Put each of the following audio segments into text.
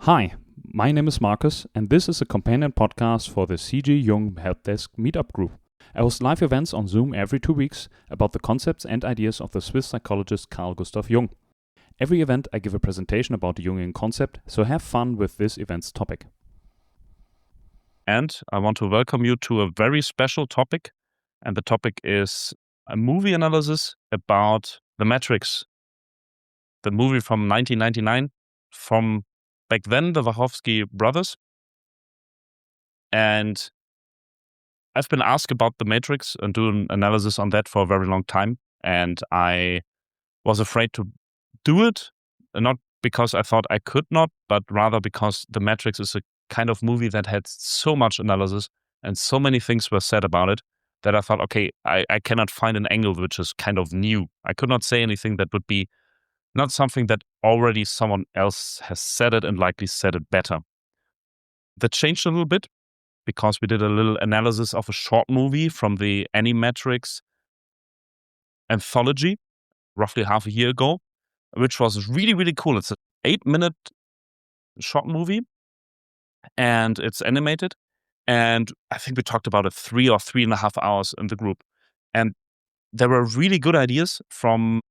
Hi, my name is Marcus, and this is a companion podcast for the CG Jung-helpdesk meetup group. I host live events on Zoom every 2 weeks about the concepts and ideas of the Swiss psychologist Carl Gustav Jung. Every event I give a presentation about the Jungian concept, so have fun with this event's topic. And I want to welcome you to a very special topic, and the topic is a movie analysis about The Matrix, the movie from 1999 from back then, the Wachowski brothers. And I've been asked about The Matrix and do an analysis on that for a very long time. And I was afraid to do it, not because I thought I could not, but rather because The Matrix is a kind of movie that had so much analysis and so many things were said about it that I thought, okay, I cannot find an angle which is kind of new. I could not say anything that would be not something that already someone else has said it and likely said it better. That changed a little bit because we did a little analysis of a short movie from the Animatrix anthology roughly half a year ago, which was really, really cool. It's an 8-minute short movie and it's animated. And I think we talked about it 3 or 3.5 hours in the group. And there were really good ideas from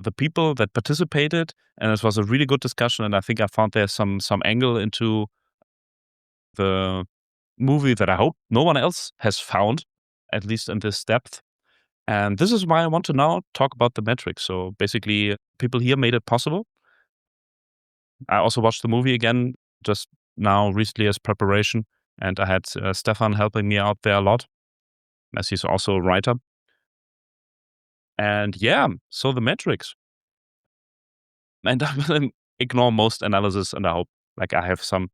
the people that participated, and it was a really good discussion. And I think I found there's some angle into the movie that I hope no one else has found, at least in this depth. And this is why I want to now talk about The Matrix. So basically, people here made it possible. I also watched the movie again just now recently as preparation, and I had Stefan helping me out there a lot, as he's also a writer. And yeah, so The Matrix. And I will ignore most analysis, and I hope I have some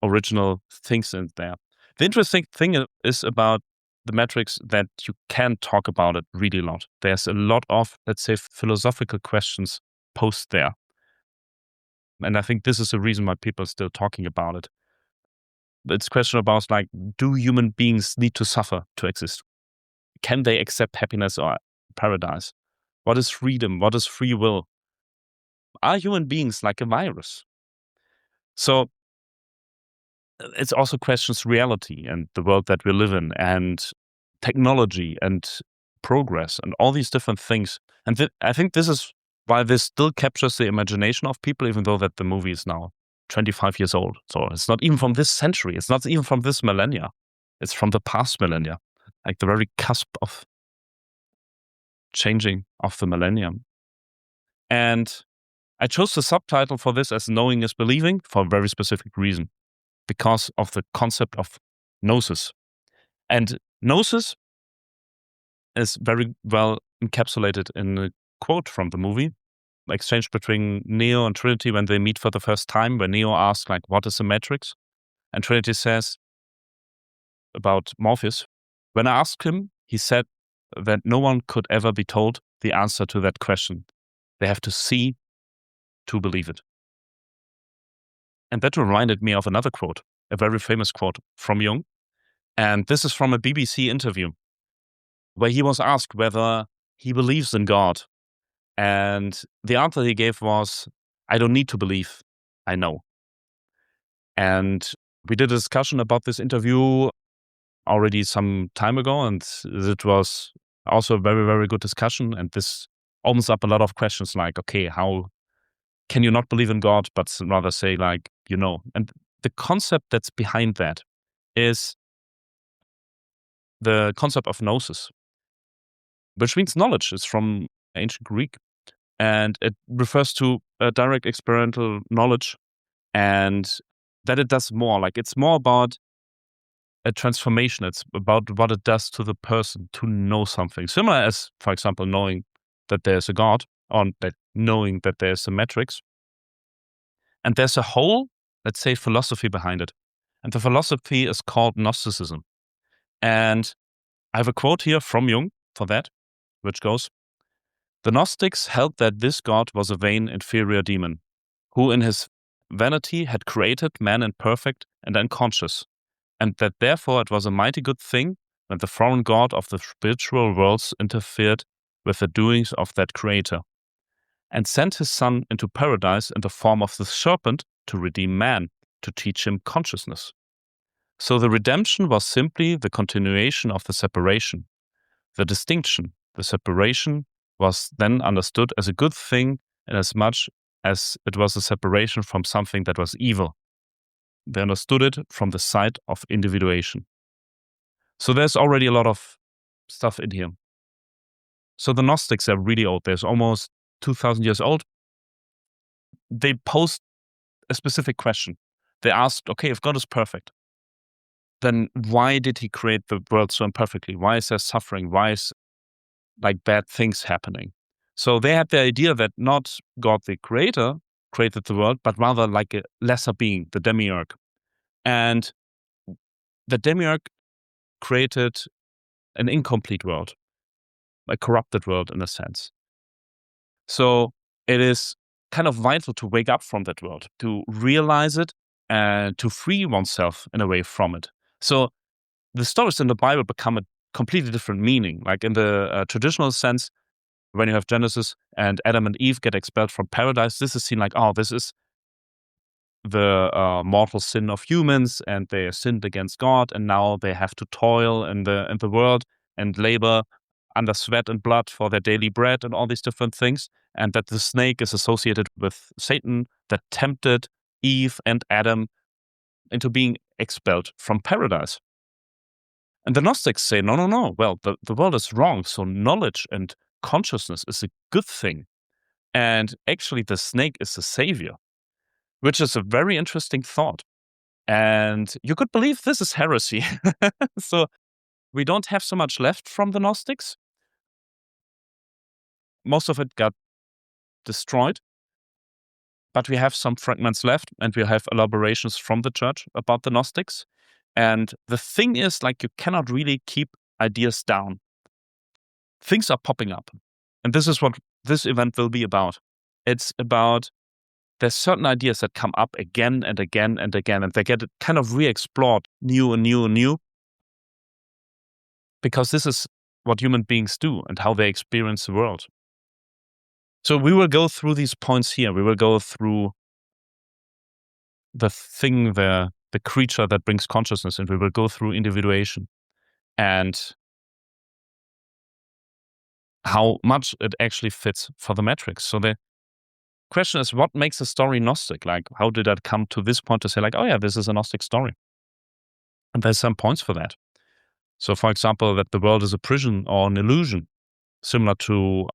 original things in there. The interesting thing is about The Matrix that you can talk about it really a lot. There's a lot of, let's say, philosophical questions posed there. And I think this is the reason why people are still talking about it. It's a question about, do human beings need to suffer to exist? Can they accept happiness or paradise? What is freedom? What is free will? Are human beings like a virus? So it's also questions reality and the world that we live in and technology and progress and all these different things. And I think this is why this still captures the imagination of people, even though that the movie is now 25 years old. So it's not even from this century. It's not even from this millennia. It's from the past millennia, like the very cusp of changing of the millennium. And I chose the subtitle for this as Knowing is Believing for a very specific reason, because of the concept of gnosis. And gnosis is very well encapsulated in a quote from the movie, exchange between Neo and Trinity when they meet for the first time, where Neo asks, what is a matrix? And Trinity says about Morpheus, when I asked him, he said that no one could ever be told the answer to that question. They have to see to believe it. And that reminded me of another quote, a very famous quote from Jung. And this is from a BBC interview where he was asked whether he believes in God. And the answer he gave was, I don't need to believe, I know. And we did a discussion about this interview already some time ago, and it was also a very, very good discussion. And this opens up a lot of questions okay, how can you not believe in God, but rather say And the concept that's behind that is the concept of gnosis, which means knowledge. It's from ancient Greek, and it refers to a direct experiential knowledge, and that it does more. It's more about a transformation. It's about what it does to the person to know something. Similar as, for example, knowing that there's a God, or that knowing that there's a matrix. And there's a whole, let's say, philosophy behind it. And the philosophy is called Gnosticism. And I have a quote here from Jung for that, which goes, the Gnostics held that this God was a vain, inferior demon, who in his vanity had created man imperfect and unconscious, and that therefore it was a mighty good thing when the foreign God of the spiritual worlds interfered with the doings of that creator, and sent his son into paradise in the form of the serpent to redeem man, to teach him consciousness. So the redemption was simply the continuation of the separation, the distinction. The separation was then understood as a good thing in as much as it was a separation from something that was evil. They understood it from the side of individuation. So there's already a lot of stuff in here. So the Gnostics are really old. There's almost 2,000 years old. They posed a specific question. They asked, okay, if God is perfect, then why did he create the world so imperfectly? Why is there suffering? Why is like bad things happening? So they had the idea that not God the creator created the world, but rather like a lesser being, the demiurge. And the demiurge created an incomplete world, a corrupted world in a sense. So it is kind of vital to wake up from that world, to realize it and to free oneself in a way from it. So the stories in the Bible become a completely different meaning. Like in the traditional sense, when you have Genesis and Adam and Eve get expelled from paradise, this is seen like, oh, this is the mortal sin of humans, and they sinned against God, and now they have to toil in the world and labor under sweat and blood for their daily bread and all these different things, and that the snake is associated with Satan that tempted Eve and Adam into being expelled from paradise. And the Gnostics say, no. Well, the world is wrong, so knowledge and consciousness is a good thing. And actually, the snake is the savior, which is a very interesting thought. And you could believe this is heresy. So we don't have so much left from the Gnostics. Most of it got destroyed. But we have some fragments left, and we have elaborations from the church about the Gnostics. And the thing is, like, you cannot really keep ideas down. Things are popping up. And this is what this event will be about. It's about there's certain ideas that come up again and again and again, and they get kind of re-explored new and new and new. Because this is what human beings do and how they experience the world. So we will go through these points here. We will go through the thing, the creature that brings consciousness, and we will go through individuation and how much it actually fits for the metrics. So the question is, what makes a story Gnostic? Like, how did that come to this point to say, like, oh yeah, this is a Gnostic story? And there's some points for that. So, for example, that the world is a prison or an illusion, similar to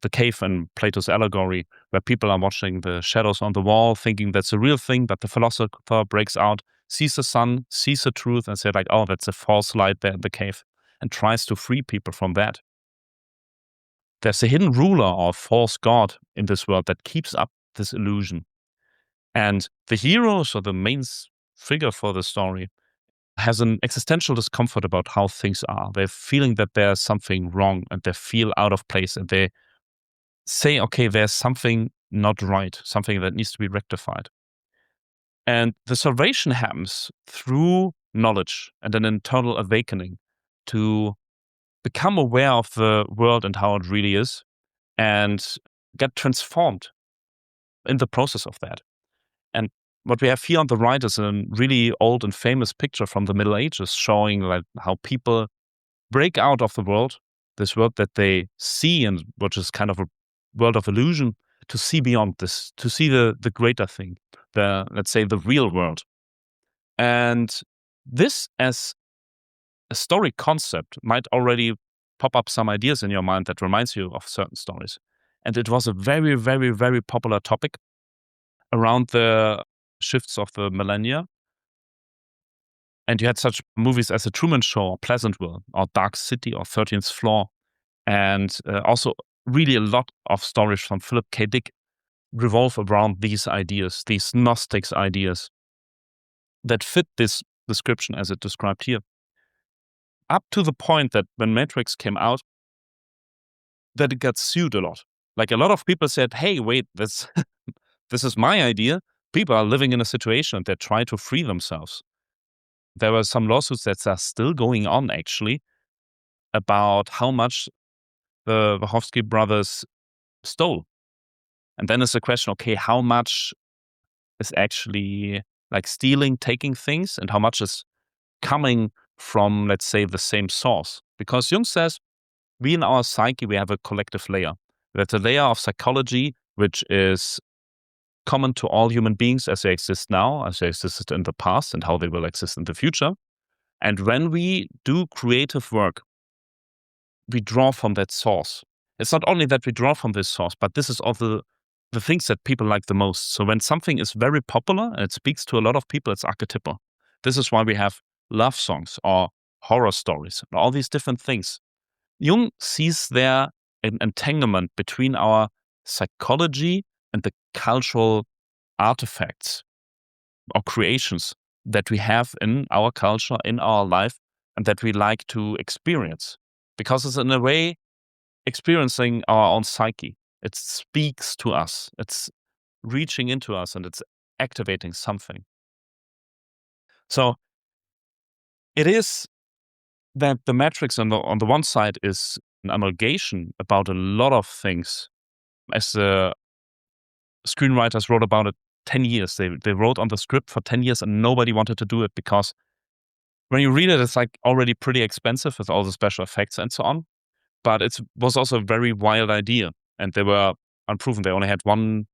the cave in Plato's allegory, where people are watching the shadows on the wall, thinking that's a real thing, but the philosopher breaks out, sees the sun, sees the truth, and says, like, oh, that's a false light there in the cave, and tries to free people from that. There's a hidden ruler or false god in this world that keeps up this illusion. And the hero, so the main figure for the story, has an existential discomfort about how things are. They're feeling that there's something wrong, and they feel out of place, and they say, okay, there's something not right, something that needs to be rectified. And the salvation happens through knowledge and an internal awakening to become aware of the world and how it really is and get transformed in the process of that. And what we have here on the right is a really old and famous picture from the Middle Ages showing like how people break out of the world, this world that they see, and which is kind of a world of illusion, to see beyond this, to see the greater thing, let's say the real world. And this as a story concept might already pop up some ideas in your mind that reminds you of certain stories. And it was a very, very, very popular topic around the shifts of the millennia. And you had such movies as The Truman Show or Pleasantville or Dark City or 13th Floor. And also really a lot of stories from Philip K. Dick revolve around these ideas, these Gnostics ideas that fit this description as it described here. Up to the point that when Matrix came out, that it got sued a lot. Like a lot of people said, hey, wait, this is my idea. People are living in a situation and they're trying to free themselves. There were some lawsuits that are still going on, actually, about how much the Wachowski brothers stole. And then it's the question, okay, how much is actually like stealing, taking things, and how much is coming from, let's say, the same source. Because Jung says we in our psyche, we have a collective layer. That's a layer of psychology which is common to all human beings as they exist now, as they existed in the past, and how they will exist in the future. And when we do creative work, we draw from that source. It's not only that we draw from this source, but this is all the things that people like the most. So when something is very popular and it speaks to a lot of people, it's archetypal. This is why we have love songs or horror stories and all these different things. Jung sees there an entanglement between our psychology and the cultural artifacts or creations that we have in our culture, in our life, and that we like to experience. Because it's in a way experiencing our own psyche. It speaks to us. It's reaching into us and it's activating something. So it is that the Matrix on the one side is an amalgamation about a lot of things. As the screenwriters wrote about it 10 years. They wrote on the script for 10 years and nobody wanted to do it because when you read it, it's like already pretty expensive with all the special effects and so on. But it was also a very wild idea and they were unproven. They only had one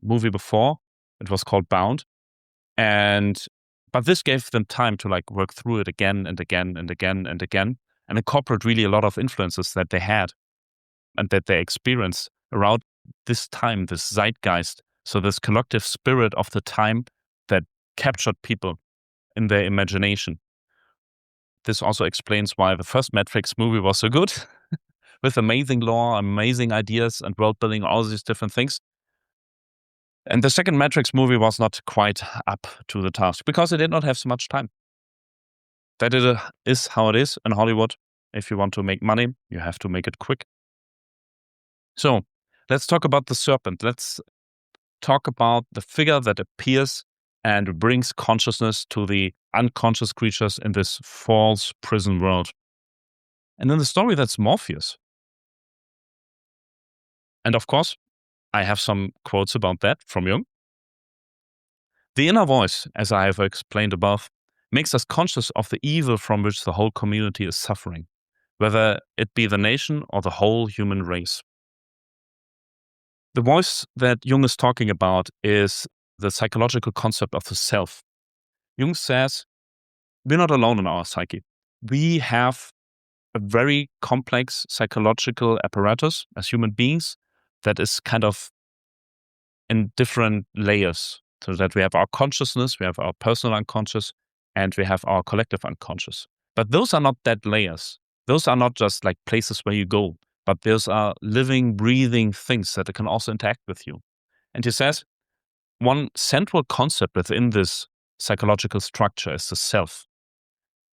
movie before. It was called Bound. But this gave them time to like work through it again and again and again and again and incorporate really a lot of influences that they had and that they experienced around this time, this zeitgeist. So this collective spirit of the time that captured people in their imagination. This also explains why the first Matrix movie was so good, with amazing lore, amazing ideas and world building, all these different things. And the second Matrix movie was not quite up to the task because it did not have so much time. That is how it is in Hollywood. If you want to make money, you have to make it quick. So let's talk about the serpent. Let's talk about the figure that appears and brings consciousness to the unconscious creatures in this false prison world. And in the story, that's Morpheus. And of course, I have some quotes about that from Jung. The inner voice, as I have explained above, makes us conscious of the evil from which the whole community is suffering, whether it be the nation or the whole human race. The voice that Jung is talking about is the psychological concept of the self. Jung says, we're not alone in our psyche. We have a very complex psychological apparatus as human beings that is kind of in different layers. So that we have our consciousness, we have our personal unconscious, and we have our collective unconscious. But those are not dead layers. Those are not just like places where you go, but those are living, breathing things that can also interact with you. And he says, one central concept within this psychological structure is the self.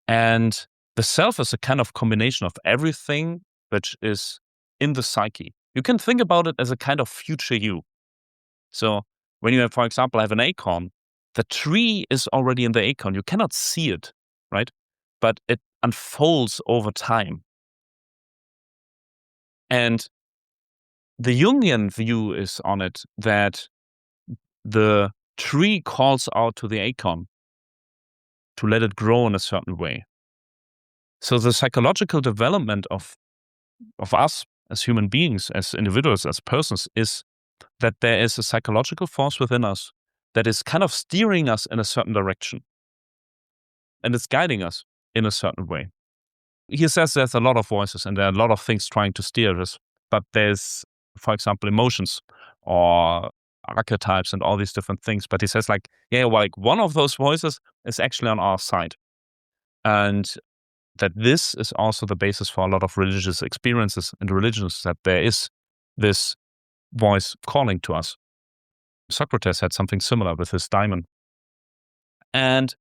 And the self is a kind of combination of everything which is in the psyche. You can think about it as a kind of future you. So when you have, for example, have an acorn, the tree is already in the acorn. You cannot see it, right? But it unfolds over time. And the Jungian view is on it that the tree calls out to the acorn to let it grow in a certain way. So the psychological development of us as human beings, as individuals, as persons, is that there is a psychological force within us that is kind of steering us in a certain direction. And it's guiding us in a certain way. He says there's a lot of voices and there are a lot of things trying to steer us, but there's, for example, emotions or archetypes and all these different things. But he says like one of those voices is actually on our side. And that this is also the basis for a lot of religious experiences and religions, that there is this voice calling to us. Socrates had something similar with his diamond. And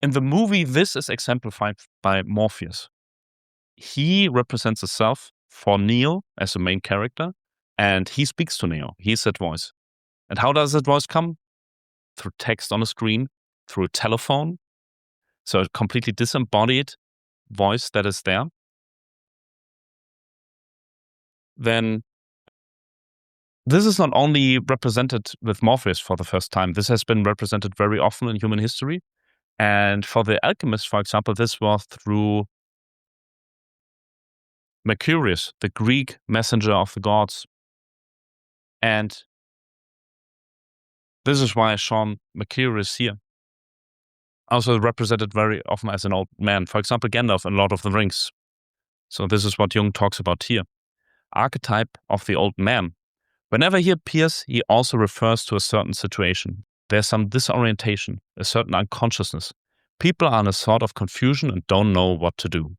in the movie, this is exemplified by Morpheus. He represents the self for Neo as the main character, and he speaks to Neo. He's that voice. And how does that voice come? Through text on a screen, through a telephone. So a completely disembodied voice that is there. Then this is not only represented with Morpheus for the first time. This has been represented very often in human history. And for the alchemist, for example, this was through Mercurius, the Greek messenger of the gods. And this is why Sean Mercurius here, also represented very often as an old man. For example, Gandalf in Lord of the Rings. So this is what Jung talks about here. Archetype of the old man. Whenever he appears, he also refers to a certain situation. There's some disorientation, a certain unconsciousness. People are in a sort of confusion and don't know what to do.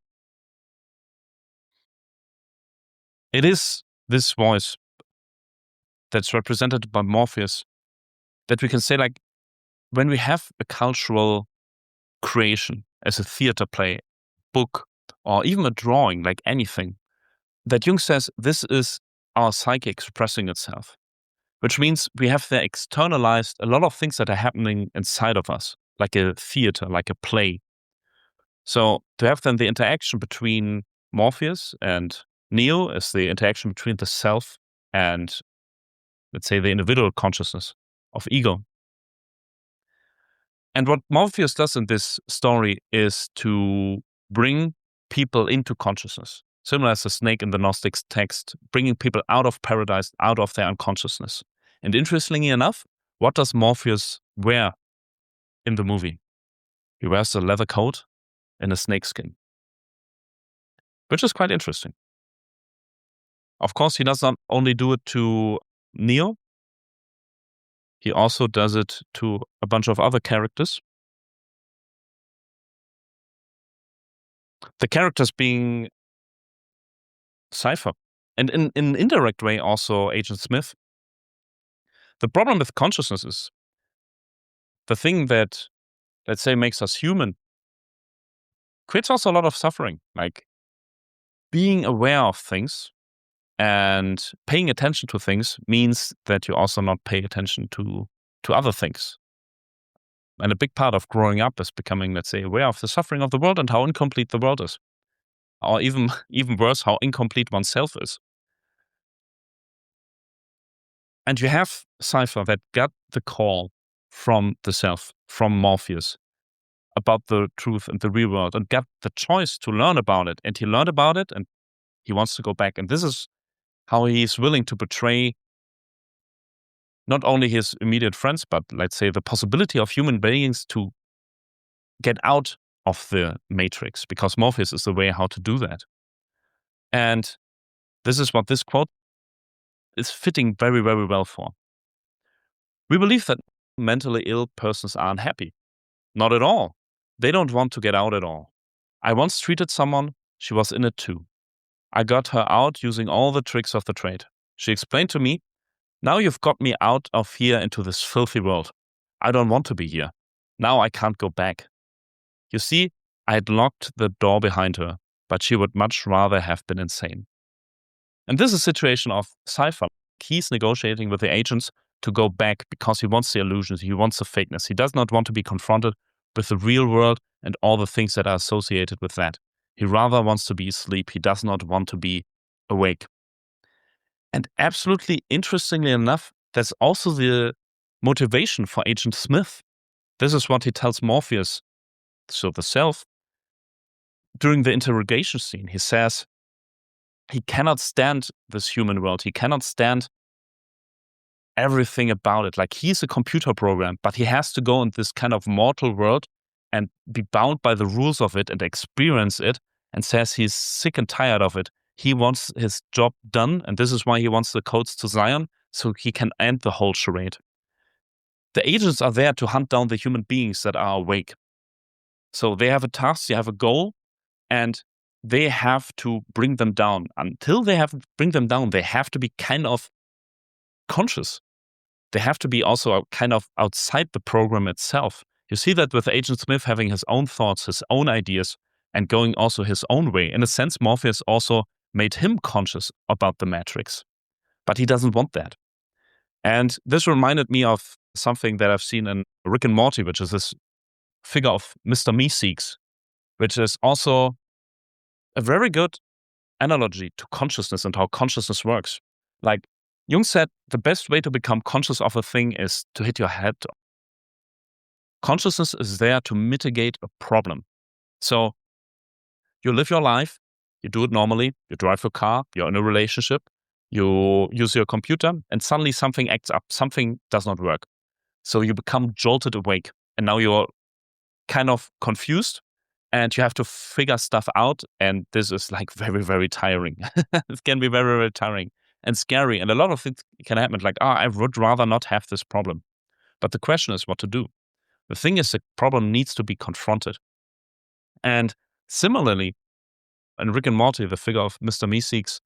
It is this voice that's represented by Morpheus that we can say, like, when we have a cultural creation as a theater play, book, or even a drawing, like anything, that Jung says this is our psyche expressing itself, which means we have there externalized a lot of things that are happening inside of us, like a theater, like a play. So to have then the interaction between Morpheus and Neo is the interaction between the self and, let's say, the individual consciousness of ego. And what Morpheus does in this story is to bring people into consciousness, similar as the snake in the Gnostic text, bringing people out of paradise, out of their unconsciousness. And interestingly enough, what does Morpheus wear in the movie? He wears a leather coat and a snake skin, which is quite interesting. Of course, he does not only do it to Neo, he also does it to a bunch of other characters. The characters being Cypher, and in an indirect way also Agent Smith. The problem with consciousness is the thing that, let's say, makes us human creates also a lot of suffering, like being aware of things and paying attention to things means that you also not pay attention to other things. And a big part of growing up is becoming, let's say, aware of the suffering of the world and how incomplete the world is. Or even worse, how incomplete oneself is. And you have Cypher that got the call from the self, from Morpheus, about the truth and the real world, and got the choice to learn about it. And he learned about it, and he wants to go back. And this is how he's willing to betray not only his immediate friends, but, let's say, the possibility of human beings to get out of the matrix, because Morpheus is the way how to do that. And this is what this quote is fitting very, very well for. We believe that mentally ill persons are unhappy. Not at all. They don't want to get out at all. I once treated someone, she was in it too. I got her out using all the tricks of the trade. She explained to me, now you've got me out of here into this filthy world. I don't want to be here. Now I can't go back. You see, I had locked the door behind her, but she would much rather have been insane. And this is a situation of Cypher. He's negotiating with the agents to go back because he wants the illusions, he wants the fakeness. He does not want to be confronted with the real world and all the things that are associated with that. He rather wants to be asleep. He does not want to be awake. And absolutely interestingly enough, that's also the motivation for Agent Smith. This is what he tells Morpheus, so the self, during the interrogation scene. He says he cannot stand this human world. He cannot stand everything about it. Like, he's a computer program, but he has to go in this kind of mortal world and be bound by the rules of it and experience it, and says he's sick and tired of it. He wants his job done, and this is why he wants the codes to Zion, so he can end the whole charade. The agents are there to hunt down the human beings that are awake. So they have a task, they have a goal, and they have to bring them down. Until they bring them down, they have to be kind of conscious. They have to be also kind of outside the program itself. You see that with Agent Smith having his own thoughts, his own ideas, and going also his own way. In a sense, Morpheus also made him conscious about the Matrix. But he doesn't want that. And this reminded me of something that I've seen in Rick and Morty, which is this figure of Mr. Meeseeks, which is also a very good analogy to consciousness and how consciousness works. Like, Jung said the best way to become conscious of a thing is to hit your head. Consciousness is there to mitigate a problem. So you live your life, you do it normally, you drive your car, you're in a relationship, you use your computer, and suddenly something acts up, something does not work. So you become jolted awake, and now you're kind of confused, and you have to figure stuff out, and this is like very, very tiring. It can be very, very tiring and scary, and a lot of things can happen, like, I would rather not have this problem. But the question is what to do. The thing is, the problem needs to be confronted. And similarly, in Rick and Morty, the figure of Mr. Meeseeks,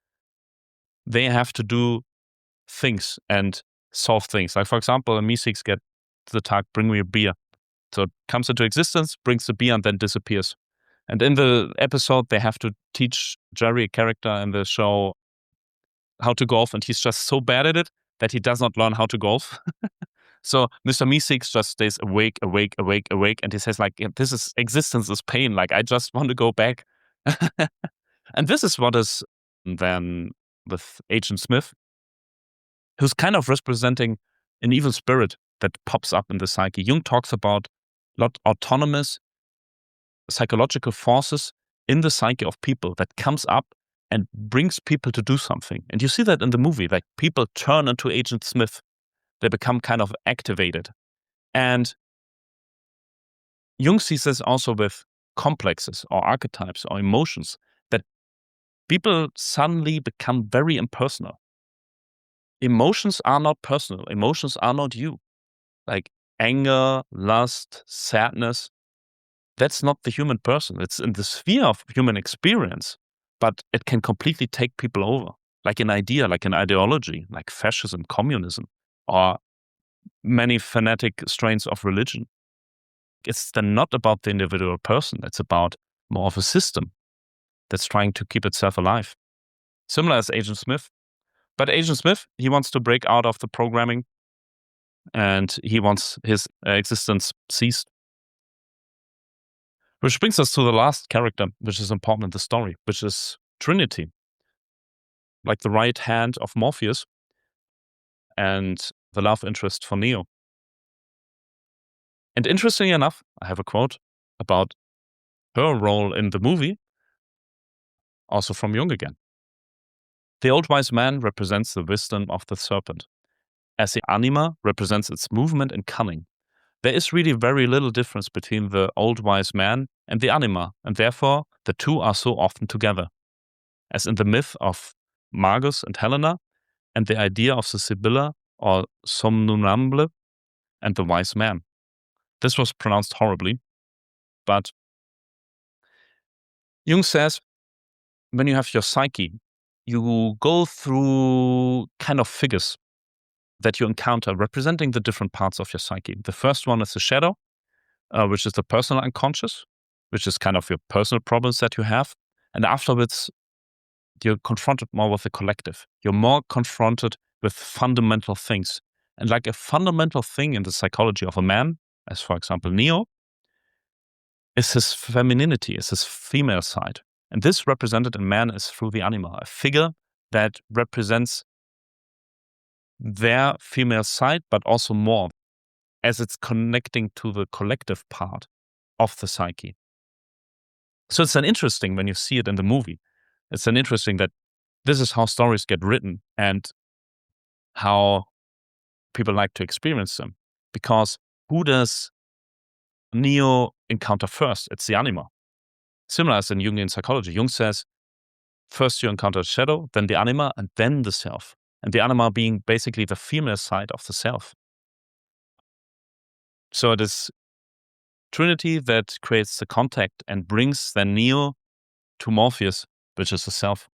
they have to do things and solve things. Like, for example, Meeseeks get to the tag, bring me a beer. So it comes into existence, brings the beer, and then disappears. And in the episode, they have to teach Jerry, a character in the show, how to golf, and he's just so bad at it that he does not learn how to golf. So Mr. Meeseeks just stays awake, and he says, like, this is existence is pain. Like, I just want to go back. And this is what is then with Agent Smith, who's kind of representing an evil spirit that pops up in the psyche. Jung talks about autonomous psychological forces in the psyche of people that comes up and brings people to do something. And you see that in the movie, like people turn into Agent Smith. They become kind of activated. And Jung sees this also with complexes or archetypes or emotions, that people suddenly become very impersonal. Emotions are not personal. Emotions are not you. Like anger, lust, sadness, that's not the human person. It's in the sphere of human experience, but it can completely take people over. Like an idea, like an ideology, like fascism, communism, or many fanatic strains of religion. It's then not about the individual person. It's about more of a system that's trying to keep itself alive. Similar as Agent Smith. But Agent Smith, he wants to break out of the programming, and he wants his existence ceased. Which brings us to the last character, which is important in the story, which is Trinity. Like the right hand of Morpheus and the love interest for Neo. And interestingly enough, I have a quote about her role in the movie, also from Jung again. The old wise man represents the wisdom of the serpent, as the anima represents its movement and cunning. There is really very little difference between the old wise man and the anima, and therefore the two are so often together, as in the myth of Magus and Helena, and the idea of the Sibylla or somnambule and the wise man. This was pronounced horribly, but Jung says when you have your psyche, you go through kind of figures that you encounter representing the different parts of your psyche. The first one is the shadow, which is the personal unconscious, which is kind of your personal problems that you have. And afterwards, you're confronted more with the collective. You're more confronted with fundamental things. And like a fundamental thing in the psychology of a man, as for example Neo, is his femininity, is his female side. And this represented in man is through the anima, a figure that represents their female side, but also more, as it's connecting to the collective part of the psyche. So it's an interesting when you see it in the movie. It's an interesting that this is how stories get written and how people like to experience them. Because who does Neo encounter first? It's the anima. Similar as in Jungian psychology. Jung says, first you encounter the shadow, then the anima, and then the self. And the anima being basically the female side of the self. So it is Trinity that creates the contact and brings then Neo to Morpheus, which is the self.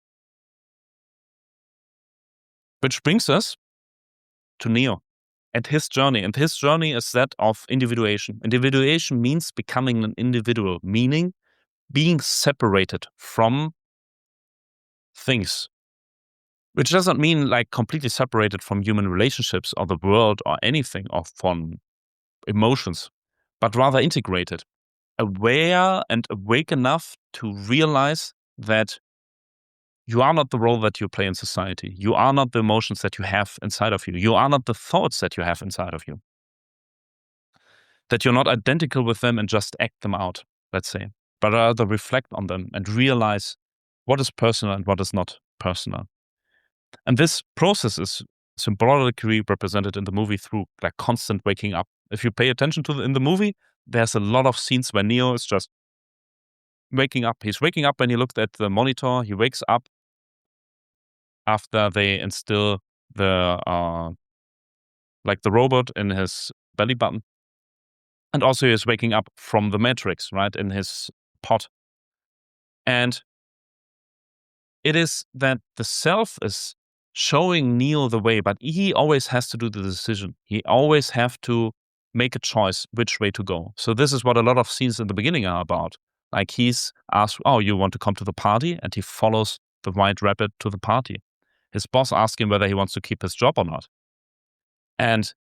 Which brings us to Neo and his journey. And his journey is that of individuation. Individuation means becoming an individual, meaning being separated from things. Which doesn't mean like completely separated from human relationships or the world or anything or from emotions, but rather integrated, aware and awake enough to realize that you are not the role that you play in society. You are not the emotions that you have inside of you. You are not the thoughts that you have inside of you. That you're not identical with them and just act them out, let's say, but rather reflect on them and realize what is personal and what is not personal. And this process is symbolically represented in the movie through like constant waking up. If you pay attention to in the movie, there's a lot of scenes where Neo is just waking up. He's waking up when he looked at the monitor. He wakes up after they instill the the robot in his belly button. And also he is waking up from the Matrix, right, in his pod. And it is that the self is showing Neo the way, but he always has to do the decision. He always have to make a choice which way to go. So this is what a lot of scenes in the beginning are about. Like he's asked, oh, you want to come to the party? And he follows the white rabbit to the party. His boss asks him whether he wants to keep his job or not. And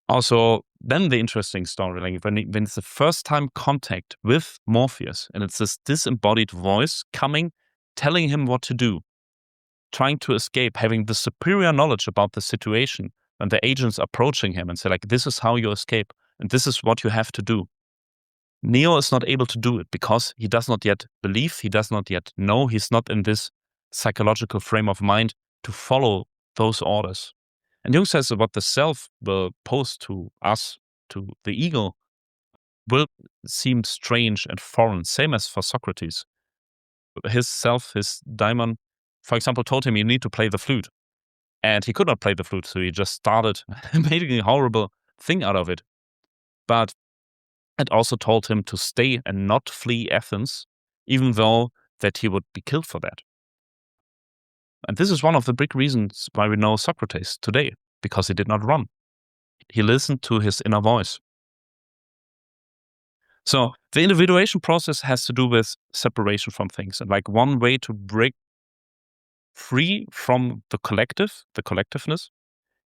also, then the interesting story, like when it's the first time contact with Morpheus, and it's this disembodied voice coming, telling him what to do, trying to escape, having the superior knowledge about the situation, and the agents approaching him and say, like, this is how you escape, and this is what you have to do. Neo is not able to do it because he does not yet believe, he does not yet know, he's not in this psychological frame of mind to follow those orders. And Jung says what the self will pose to us, to the ego, will seem strange and foreign, same as for Socrates. His self, his daimon, for example, told him you need to play the flute. And he could not play the flute, so he just started making a horrible thing out of it. But it also told him to stay and not flee Athens, even though that he would be killed for that. And this is one of the big reasons why we know Socrates today, because he did not run. He listened to his inner voice. So the individuation process has to do with separation from things. And like one way to break free from the collectiveness,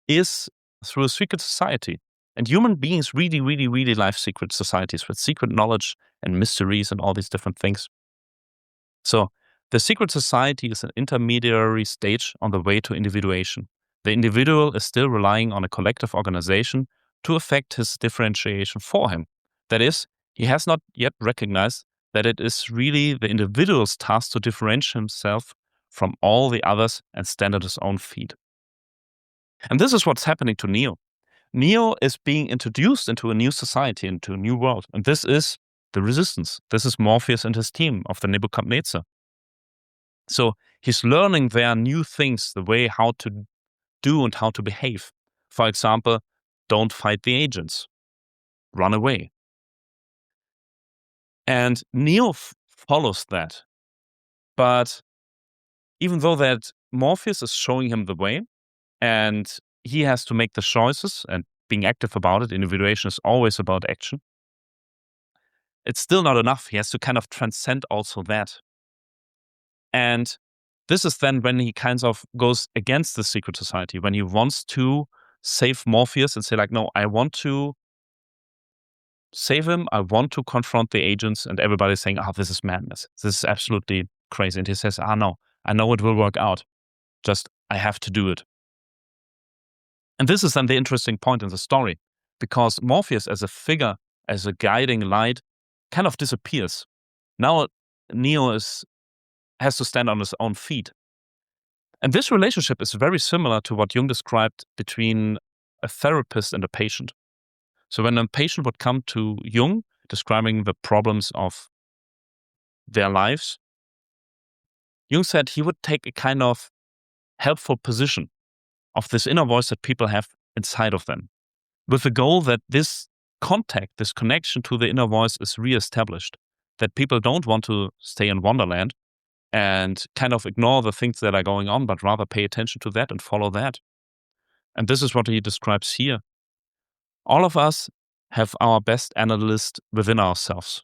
is through a secret society. And human beings really, really, really like secret societies with secret knowledge and mysteries and all these different things. So the secret society is an intermediary stage on the way to individuation. The individual is still relying on a collective organization to effect his differentiation for him. That is, he has not yet recognized that it is really the individual's task to differentiate himself from all the others and stand at his own feet. And this is what's happening to Neo. Neo is being introduced into a new society, into a new world. And this is the resistance. This is Morpheus and his team of the Nebuchadnezzar. So he's learning there new things, the way how to do and how to behave. For example, don't fight the agents. Run away. And Neo follows that. But even though that Morpheus is showing him the way, and he has to make the choices and being active about it, individuation is always about action, it's still not enough. He has to kind of transcend also that. And this is then when he kind of goes against the secret society, when he wants to save Morpheus and say like, no, I want to save him. I want to confront the agents, and everybody's saying, this is madness. This is absolutely crazy. And he says, no, I know it will work out. Just, I have to do it. And this is then the interesting point in the story, because Morpheus as a figure, as a guiding light, kind of disappears. Now Neo has to stand on his own feet. And this relationship is very similar to what Jung described between a therapist and a patient. So when a patient would come to Jung, describing the problems of their lives, Jung said he would take a kind of helpful position of this inner voice that people have inside of them, with the goal that this contact, this connection to the inner voice is reestablished, that people don't want to stay in Wonderland and kind of ignore the things that are going on, but rather pay attention to that and follow that. And this is what he describes here. All of us have our best analyst within ourselves.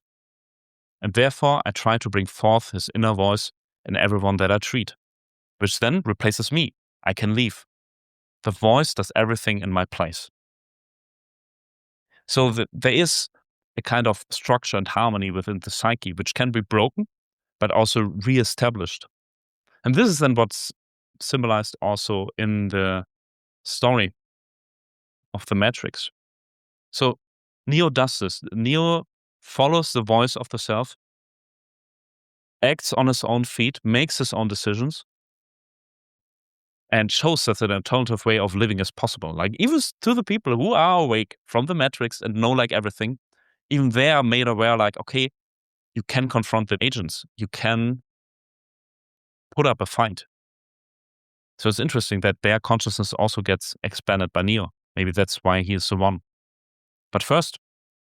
And therefore, I try to bring forth his inner voice in everyone that I treat, which then replaces me. I can leave. The voice does everything in my place. So there is a kind of structure and harmony within the psyche, which can be broken, but also reestablished. And this is then what's symbolized also in the story of the Matrix. So Neo does this. Neo follows the voice of the self, acts on his own feet, makes his own decisions, and shows that an alternative way of living is possible. Like even to the people who are awake from the Matrix and know like everything, even they are made aware like, okay, you can confront the agents. You can put up a fight. So it's interesting that their consciousness also gets expanded by Neo. Maybe that's why he is the one. But first,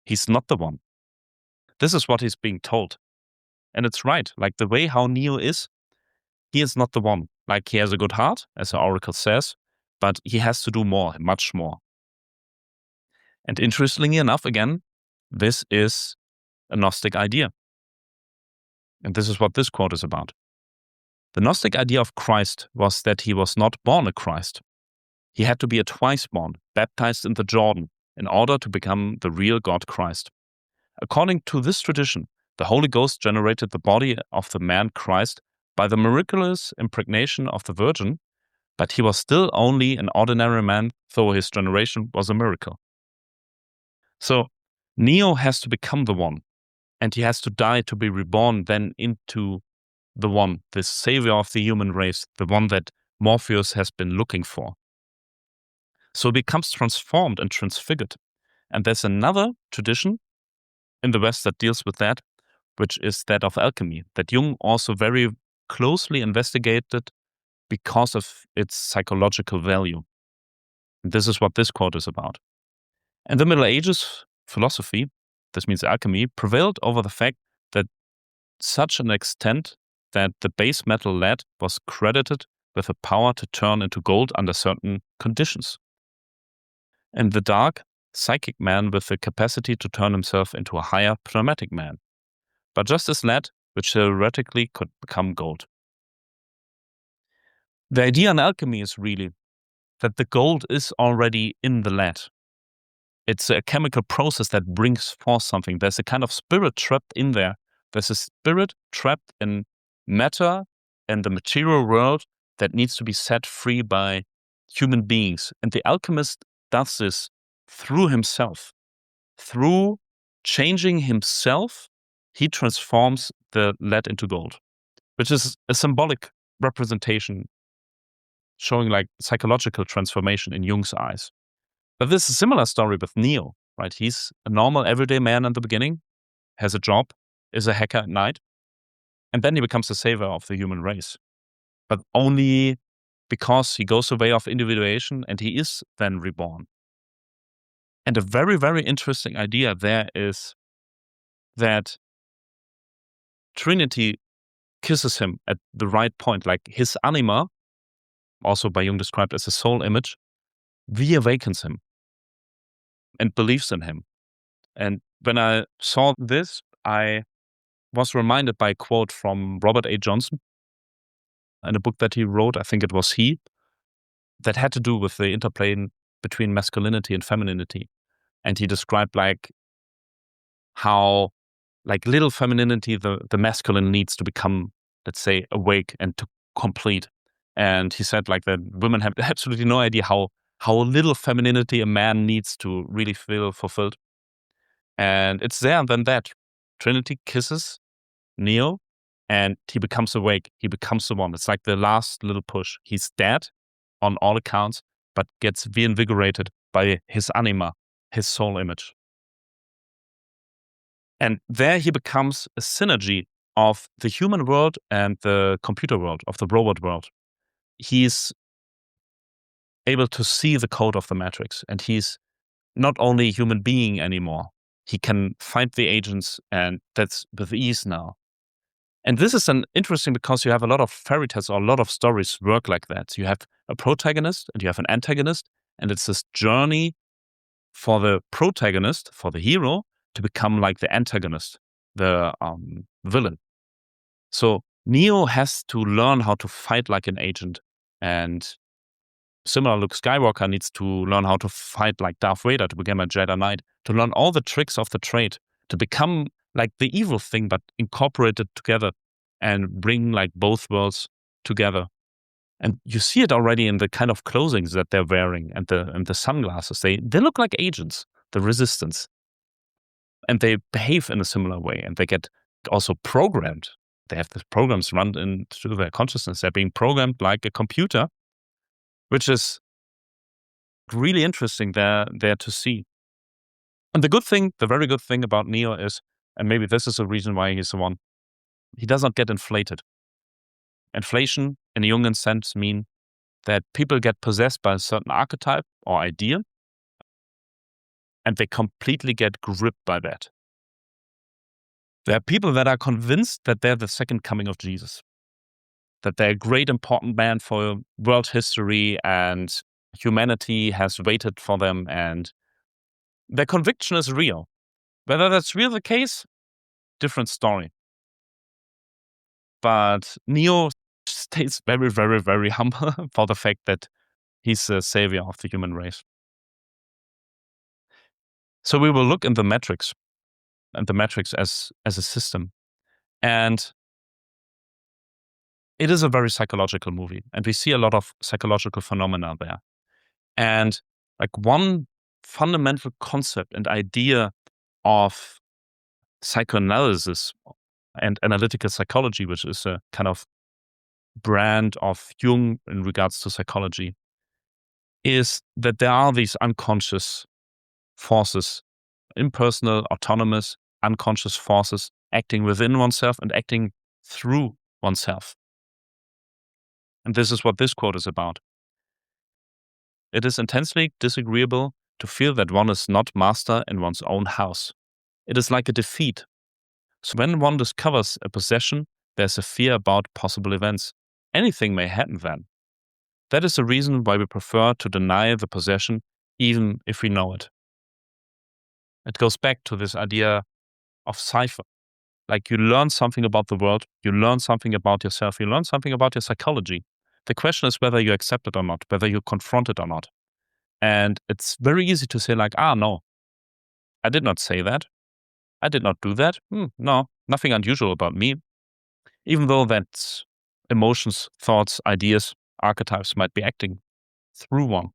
he's not the one. This is what he's being told. And it's right. Like the way how Neo is, he is not the one. Like he has a good heart, as the oracle says, but he has to do more, much more. And interestingly enough, again, this is a Gnostic idea. And this is what this quote is about. The Gnostic idea of Christ was that he was not born a Christ. He had to be a twice born, baptized in the Jordan, in order to become the real God Christ. According to this tradition, the Holy Ghost generated the body of the man Christ by the miraculous impregnation of the Virgin, but he was still only an ordinary man, though his generation was a miracle. So Neo has to become the one, and he has to die to be reborn then into the one, the savior of the human race, the one that Morpheus has been looking for. So he becomes transformed and transfigured. And there's another tradition in the West that deals with that, which is that of alchemy, that Jung also very closely investigated because of its psychological value. And this is what this quote is about. In the Middle Ages, philosophy, this means alchemy, prevailed over the fact that such an extent that the base metal lead was credited with the power to turn into gold under certain conditions. And the dark, psychic man with the capacity to turn himself into a higher pneumatic man, but just as lead, which theoretically could become gold. The idea in alchemy is really that the gold is already in the lead. It's a chemical process that brings forth something. There's a kind of spirit trapped in there. There's a spirit trapped in matter and the material world that needs to be set free by human beings. And the alchemist does this through himself. Through changing himself, he transforms the lead into gold, which is a symbolic representation showing like psychological transformation in Jung's eyes. But this is a similar story with Neo, right? He's a normal everyday man in the beginning, has a job, is a hacker at night, and then he becomes the savior of the human race. But only because he goes the way of individuation and he is then reborn. And a very, very interesting idea there is that Trinity kisses him at the right point, like his anima, also by Jung described as a soul image, reawakens him and believes in him. And when I saw this, I was reminded by a quote from Robert A. Johnson in a book that he wrote, I think it was he, that had to do with the interplay between masculinity and femininity. And he described like how like little femininity, the masculine needs to become, let's say, awake and to complete. And he said like that women have absolutely no idea how little femininity a man needs to really feel fulfilled. And it's there and then that Trinity kisses Neo and he becomes awake. He becomes the one. It's like the last little push. He's dead on all accounts, but gets reinvigorated by his anima, his soul image. And there he becomes a synergy of the human world and the computer world, of the robot world. He's able to see the code of the Matrix, and he's not only a human being anymore. He can fight the agents, and that's with ease now. And this is an interesting because you have a lot of fairy tales or a lot of stories work like that. You have a protagonist and you have an antagonist, and it's this journey for the protagonist, for the hero, to become like the antagonist, the villain. So Neo has to learn how to fight like an agent, and similar Luke Skywalker needs to learn how to fight like Darth Vader to become a Jedi Knight, to learn all the tricks of the trade, to become like the evil thing, but incorporate it together and bring like both worlds together. And you see it already in the kind of clothing that they're wearing and the sunglasses. They look like agents, the resistance. And they behave in a similar way. And they get also programmed. They have the programs run into their consciousness. They're being programmed like a computer, which is really interesting there to see. And the very good thing about Neo is, and maybe this is the reason why he's the one, he does not get inflated. Inflation, in a Jungian sense, mean that people get possessed by a certain archetype or idea, and they completely get gripped by that. There are people that are convinced that they're the second coming of Jesus, that they're a great, important man for world history, and humanity has waited for them, and their conviction is real. Whether that's really the case, different story. But Neo stays very, very, very humble for the fact that he's the savior of the human race. So we will look in the Matrix, and the Matrix as a system. And it is a very psychological movie, and we see a lot of psychological phenomena there. And like one fundamental concept and idea of psychoanalysis and analytical psychology, which is a kind of brand of Jung in regards to psychology, is that there are these unconscious forces, impersonal, autonomous, unconscious forces acting within oneself and acting through oneself. And this is what this quote is about. It is intensely disagreeable to feel that one is not master in one's own house. It is like a defeat. So when one discovers a possession, there's a fear about possible events. Anything may happen then. That is the reason why we prefer to deny the possession, even if we know it. It goes back to this idea of cipher. Like you learn something about the world, you learn something about yourself, you learn something about your psychology. The question is whether you accept it or not, whether you confront it or not. And it's very easy to say like, no, I did not say that. I did not do that. No, nothing unusual about me. Even though that emotions, thoughts, ideas, archetypes might be acting through one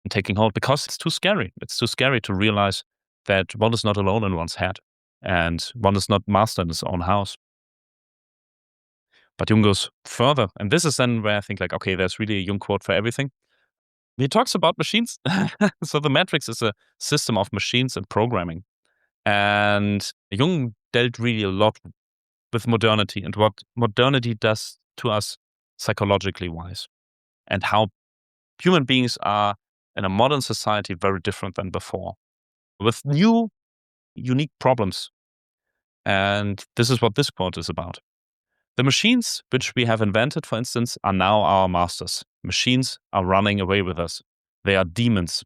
and taking hold, because it's too scary. It's too scary to realize that one is not alone in one's head and one is not master in his own house. But Jung goes further. And this is then where I think like, okay, there's really a Jung quote for everything. He talks about machines. So the Matrix is a system of machines and programming. And Jung dealt really a lot with modernity and what modernity does to us psychologically wise, and how human beings are in a modern society very different than before, with new, unique problems. And this is what this quote is about. The machines which we have invented, for instance, are now our masters. Machines are running away with us. They are demons.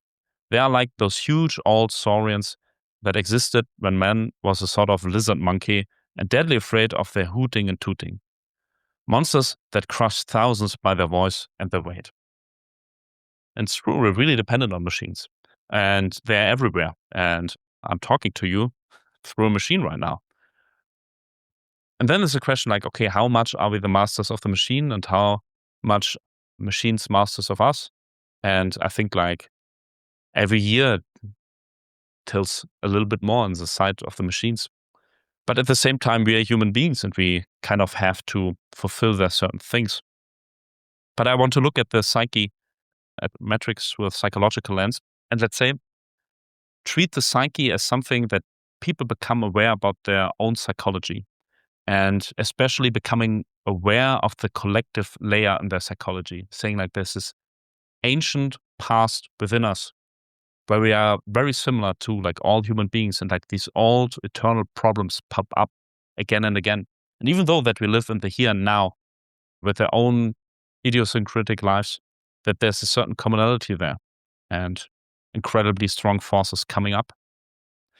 They are like those huge old saurians that existed when man was a sort of lizard monkey and deadly afraid of their hooting and tooting. Monsters that crush thousands by their voice and their weight. And it's true, we're really dependent on machines. And they're everywhere. And I'm talking to you through a machine right now. And then there's a question like, okay, how much are we the masters of the machine and how much machines masters of us? And I think like every year tilts a little bit more on the side of the machines. But at the same time, we are human beings and we kind of have to fulfill their certain things. But I want to look at the psyche, at Matrix with psychological lens, and let's say, treat the psyche as something that people become aware about their own psychology, and especially becoming aware of the collective layer in their psychology, saying like there's this ancient past within us where we are very similar to like all human beings, and like these old eternal problems pop up again and again. And even though that we live in the here and now with their own idiosyncratic lives, that there's a certain commonality there and incredibly strong forces coming up.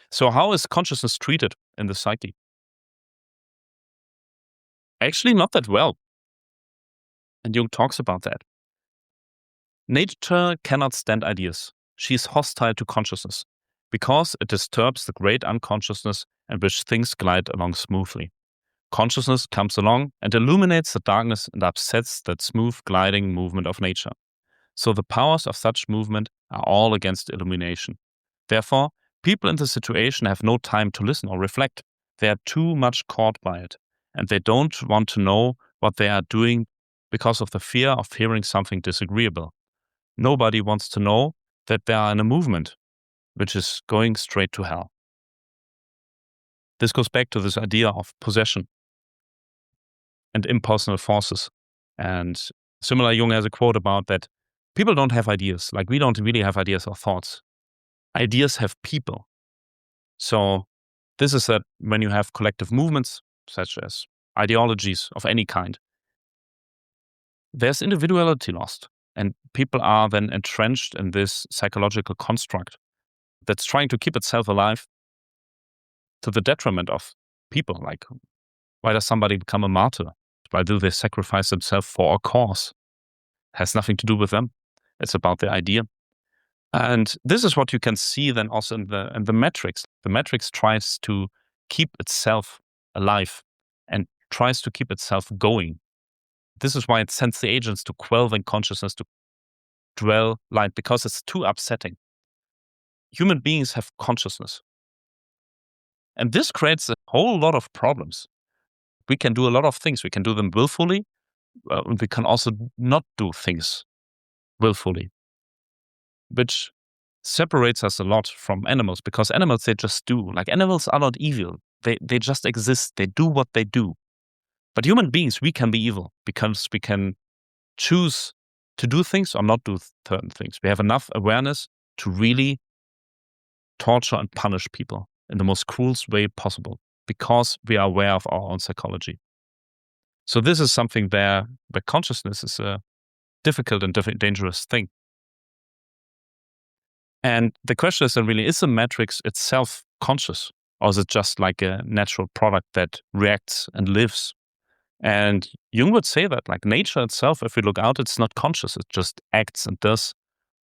So how is consciousness treated in the psyche? Actually, not that well. And Jung talks about that. Nature cannot stand ideas. She is hostile to consciousness because it disturbs the great unconsciousness in which things glide along smoothly. consciousness comes along and illuminates the darkness and upsets that smooth gliding movement of nature. So the powers of such movement are all against illumination. Therefore, people in the situation have no time to listen or reflect. They are too much caught by it, and they don't want to know what they are doing because of the fear of hearing something disagreeable. Nobody wants to know that they are in a movement which is going straight to hell. This goes back to this idea of possession and impersonal forces. And similar, Jung has a quote about that people don't have ideas. Like, we don't really have ideas or thoughts. Ideas have people. So this is that when you have collective movements, such as ideologies of any kind, there's individuality lost. And people are then entrenched in this psychological construct that's trying to keep itself alive to the detriment of people. Like, why does somebody become a martyr? Why do they sacrifice themselves for a cause? It has nothing to do with them. It's about the idea. And this is what you can see then also in the Matrix. The Matrix tries to keep itself alive and tries to keep itself going. This is why it sends the agents to quell the consciousness, to dwell light, because it's too upsetting. Human beings have consciousness. And this creates a whole lot of problems. We can do a lot of things. We can do them willfully. We can also not do things willfully, which separates us a lot from animals, because animals, they just do. Like, animals are not evil. They just exist. They do what they do. But human beings, we can be evil because we can choose to do things or not do certain things. We have enough awareness to really torture and punish people in the most cruelest way possible because we are aware of our own psychology. So this is something where consciousness is a difficult and dangerous thing. And the question is then really, is the matrix itself conscious? Or is it just like a natural product that reacts and lives? And Jung would say that, like, nature itself, if we look out, it's not conscious. It just acts and does.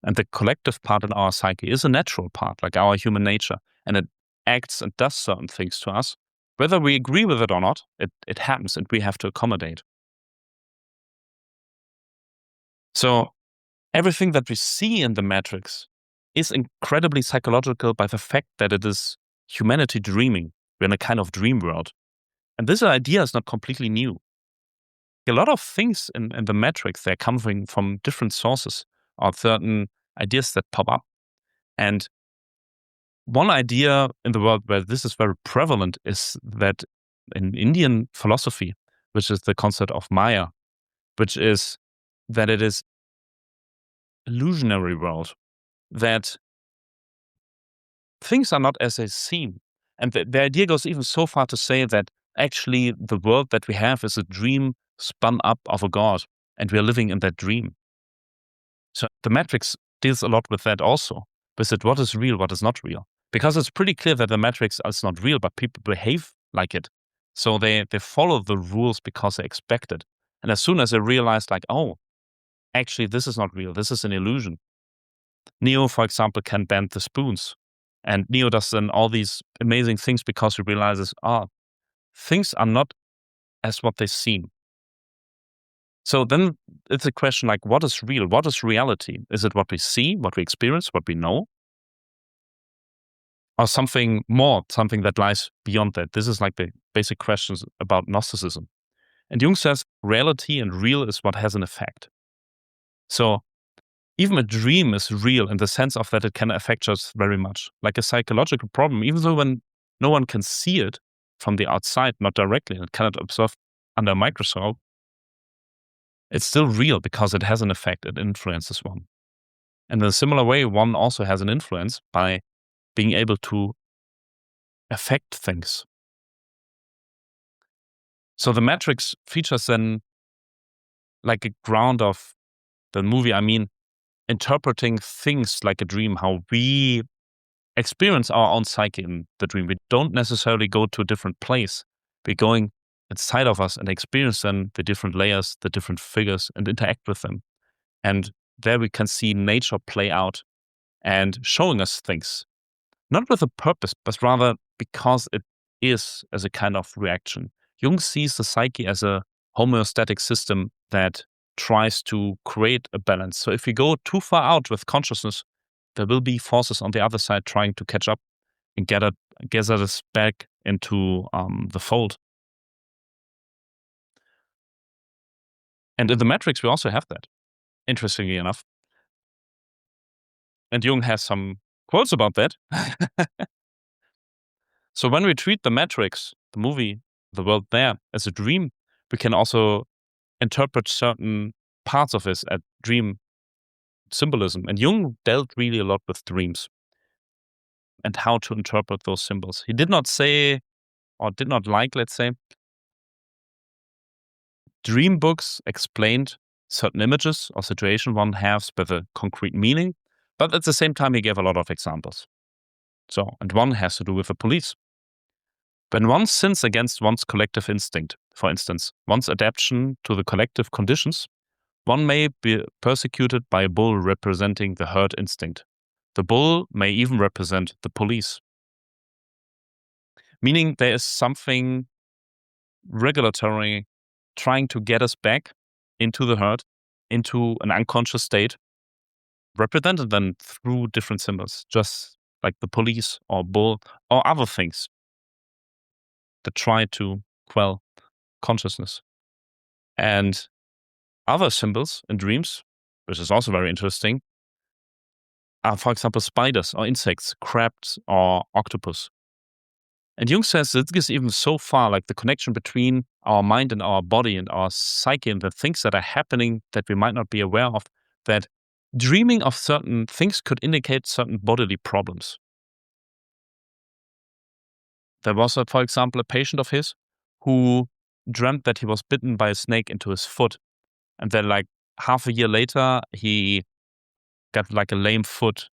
And the collective part in our psyche is a natural part, like our human nature. And it acts and does certain things to us. Whether we agree with it or not, it happens and we have to accommodate. So everything that we see in the Matrix is incredibly psychological by the fact that it is humanity dreaming. We're in a kind of dream world. And this idea is not completely new. A lot of things in the Matrix, they're coming from different sources or certain ideas that pop up. And one idea in the world where this is very prevalent is that in Indian philosophy, which is the concept of Maya, which is that it is illusionary world, that things are not as they seem. And the idea goes even so far to say that actually the world that we have is a dream spun up of a god, and we are living in that dream. So the Matrix deals a lot with that also, with it, what is real, what is not real. Because it's pretty clear that the Matrix is not real, but people behave like it. So they follow the rules because they expect it. And as soon as they realize, like, oh, actually this is not real, this is an illusion. Neo, for example, can bend the spoons. And Neo does then all these amazing things because he realizes, things are not as what they seem. So then it's a question like, what is real? What is reality? Is it what we see, what we experience, what we know? Or something more, something that lies beyond that? This is like the basic questions about Gnosticism. And Jung says reality and real is what has an effect. So even a dream is real in the sense of that it can affect us very much. Like a psychological problem, even though when no one can see it from the outside, not directly, and it cannot observe under a microscope, it's still real because it has an effect, it influences one. And in a similar way, one also has an influence by being able to affect things. So the Matrix features then like a ground of the movie, interpreting things like a dream, how we experience our own psyche in the dream. We don't necessarily go to a different place. We're going inside of us and experience then the different layers, the different figures, and interact with them. And there we can see nature play out and showing us things, not with a purpose, but rather because it is as a kind of reaction. Jung sees the psyche as a homeostatic system that tries to create a balance. So if we go too far out with consciousness, there will be forces on the other side trying to catch up and gather us back into the fold. And in the Matrix, we also have that, interestingly enough. And Jung has some quotes about that. So when we treat the Matrix, the movie, the world there, as a dream, we can also interpret certain parts of it as dream symbolism. And Jung dealt really a lot with dreams and how to interpret those symbols. He did not say, or did not like, let's say, dream books explained certain images or situation one has with a concrete meaning, but at the same time, he gave a lot of examples. So, and one has to do with the police. When one sins against one's collective instinct, for instance, one's adaptation to the collective conditions, one may be persecuted by a bull representing the herd instinct. The bull may even represent the police. Meaning there is something regulatory trying to get us back into the herd, into an unconscious state, represented then through different symbols, just like the police or bull or other things that try to quell consciousness. And other symbols in dreams, which is also very interesting, are, for example, spiders or insects, crabs or octopus. And Jung says that it goes even so far, like the connection between our mind and our body and our psyche and the things that are happening that we might not be aware of, that dreaming of certain things could indicate certain bodily problems. There was, for example, a patient of his who dreamt that he was bitten by a snake into his foot. And then like half a year later, he got like a lame foot.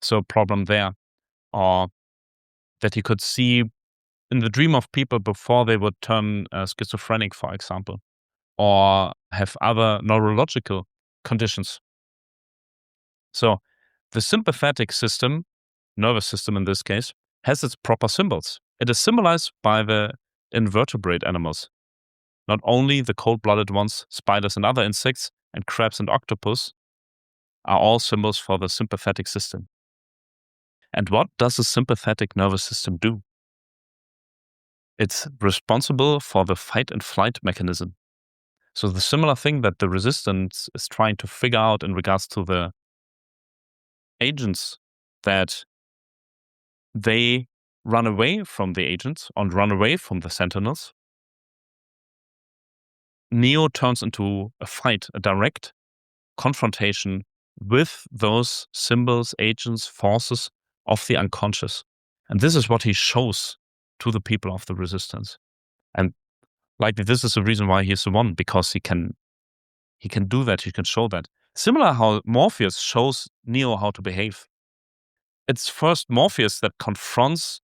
So a problem there. Or that he could see in the dream of people before they would turn schizophrenic, for example, or have other neurological conditions. So the sympathetic system, nervous system in this case, has its proper symbols. It is symbolized by the invertebrate animals. Not only the cold-blooded ones, spiders and other insects, and crabs and octopus are all symbols for the sympathetic system. And what does the sympathetic nervous system do? It's responsible for the fight and flight mechanism. So the similar thing that the resistance is trying to figure out in regards to the agents, that they run away from the agents and run away from the sentinels. Neo turns into a fight, a direct confrontation with those symbols, agents, forces of the unconscious. And this is what he shows to the people of the resistance. And like this is the reason why he's the one, because he can do that, he can show that. Similar how Morpheus shows Neo how to behave. It's first Morpheus that confronts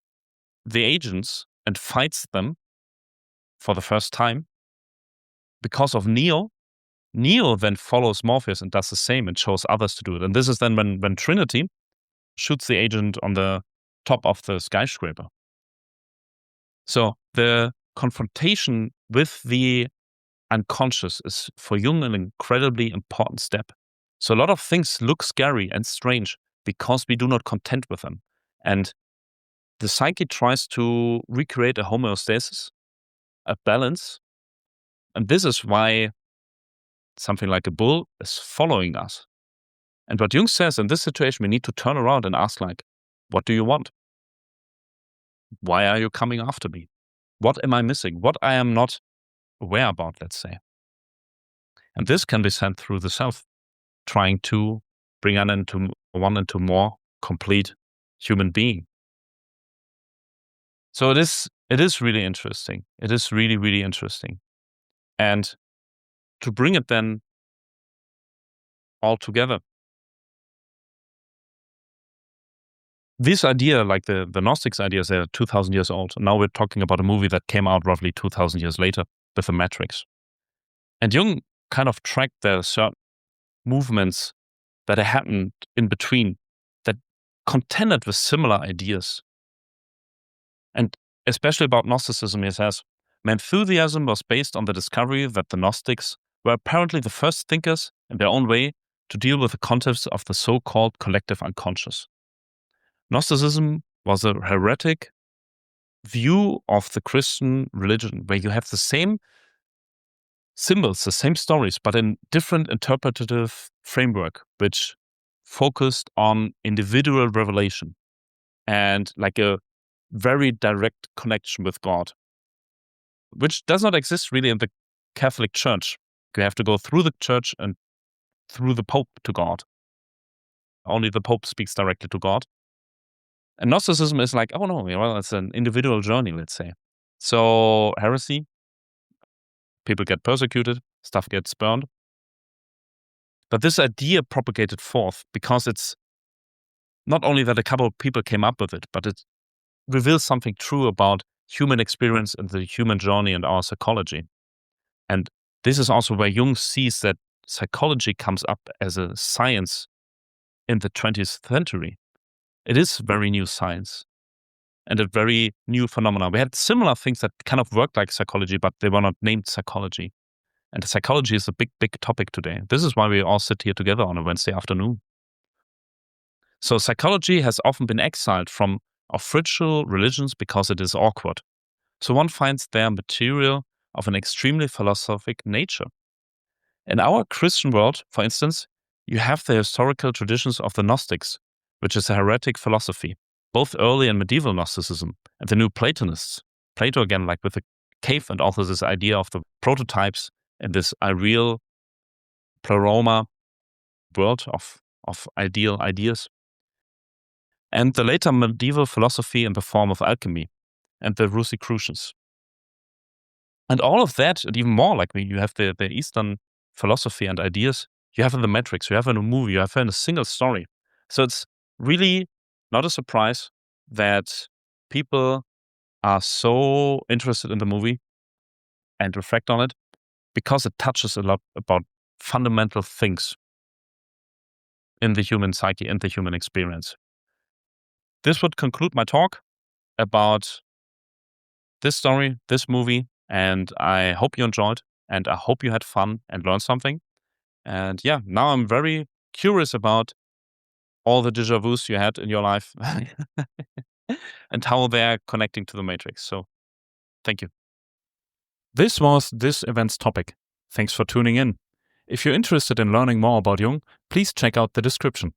the agents and fights them for the first time. Because of Neo then follows Morpheus and does the same and shows others to do it. And this is then when Trinity shoots the agent on the top of the skyscraper. So the confrontation with the unconscious is for Jung an incredibly important step. So a lot of things look scary and strange because we do not contend with them. And the psyche tries to recreate a homeostasis, a balance. And this is why something like a bull is following us. And what Jung says in this situation, we need to turn around and ask, like, what do you want? Why are you coming after me? What am I missing? What I am not aware about, let's say. And this can be sent through the self, trying to bring one into more complete human being. So it is really interesting. It is really, really interesting. And to bring it then all together, this idea, like the Gnostics ideas, they're 2,000 years old. Now we're talking about a movie that came out roughly 2,000 years later with the Matrix. And Jung kind of tracked the certain movements that happened in between that contended with similar ideas. And especially about Gnosticism, he says, My enthusiasm was based on the discovery that the Gnostics were apparently the first thinkers in their own way to deal with the concepts of the so-called collective unconscious. Gnosticism was a heretic view of the Christian religion where you have the same symbols, the same stories, but in different interpretative framework, which focused on individual revelation and like a very direct connection with God, which does not exist really in the Catholic Church. You have to go through the church and through the Pope to God. Only the Pope speaks directly to God. And Gnosticism is like, oh no, well, it's an individual journey, let's say. So heresy, people get persecuted, stuff gets burned. But this idea propagated forth because it's not only that a couple of people came up with it, but it reveals something true about human experience and the human journey and our psychology. And this is also where Jung sees that psychology comes up as a science in the 20th century. It is very new science and a very new phenomenon. We had similar things that kind of worked like psychology, but they were not named psychology. And psychology is a big, big topic today. This is why we all sit here together on a Wednesday afternoon. So psychology has often been exiled from official religions because it is awkward. So one finds their material of an extremely philosophic nature. In our Christian world, for instance, you have the historical traditions of the Gnostics, which is a heretic philosophy, both early and medieval Gnosticism, and the new Platonists. Plato, again, like with the cave, and also this idea of the prototypes in this ideal pleroma world of ideal ideas. And the later medieval philosophy in the form of alchemy and the Rosicrucians. And all of that, and even more, like you have the Eastern philosophy and ideas, you have in the Matrix, you have in a movie, you have in a single story. So it's really not a surprise that people are so interested in the movie and reflect on it because it touches a lot about fundamental things in the human psyche and the human experience. This would conclude my talk about this story, this movie, and I hope you enjoyed, and I hope you had fun and learned something. And yeah, now I'm very curious about all the déjà vus you had in your life and how they're connecting to the Matrix. So thank you. This was this event's topic. Thanks for tuning in. If you're interested in learning more about Jung, please check out the description.